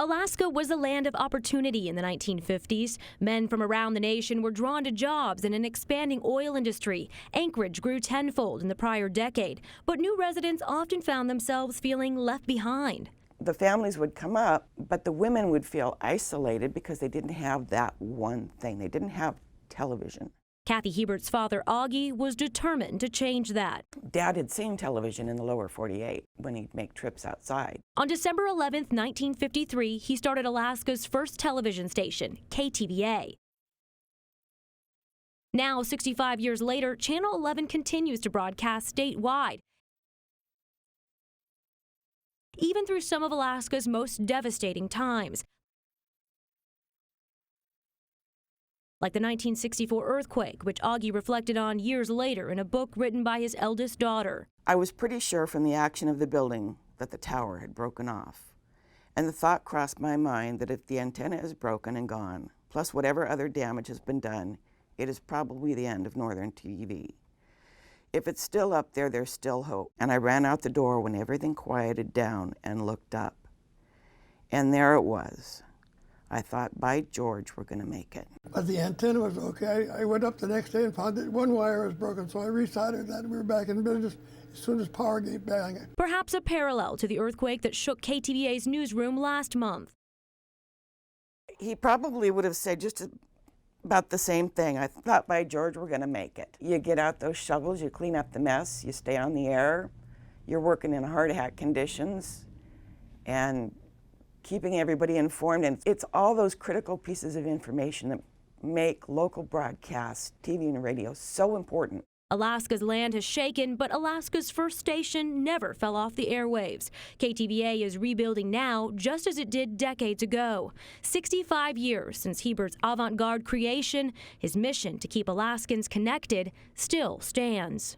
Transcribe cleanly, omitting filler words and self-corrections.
Alaska was a land of opportunity in the 1950s. Men from around the nation were drawn to jobs in an expanding oil industry. Anchorage grew tenfold in the prior decade, but new residents often found themselves feeling left behind. The families would come up, but the women would feel isolated because they didn't have that one thing. They didn't have television. Kathy Hebert's father, Augie, was determined to change that. Dad had seen television in the lower 48 when he'd make trips outside. On December 11, 1953, he started Alaska's first television station, KTVA. Now, 65 years later, Channel 11 continues to broadcast statewide, even through some of Alaska's most devastating times, like the 1964 earthquake, which Augie reflected on years later in a book written by his eldest daughter. I was pretty sure from the action of the building that the tower had broken off. And the thought crossed my mind that if the antenna is broken and gone, plus whatever other damage has been done, it is probably the end of Northern TV. If it's still up there, there's still hope. And I ran out the door when everything quieted down and looked up. And there it was. I thought, by George, we're going to make it. But the antenna was okay. I went up the next day and found that one wire was broken, so I resoldered that and we were back in business as soon as power gave back. Perhaps a parallel to the earthquake that shook KTVA's newsroom last month. He probably would have said just about the same thing. I thought, by George, we're going to make it. You get out those shovels, you clean up the mess, you stay on the air, you're working in hard hat conditions, and keeping everybody informed. And it's all those critical pieces of information that make local broadcasts, TV and radio, so important. Alaska's land has shaken, but Alaska's first station never fell off the airwaves. KTVA is rebuilding now, just as it did decades ago. 65 years since Hebert's avant-garde creation, his mission to keep Alaskans connected still stands.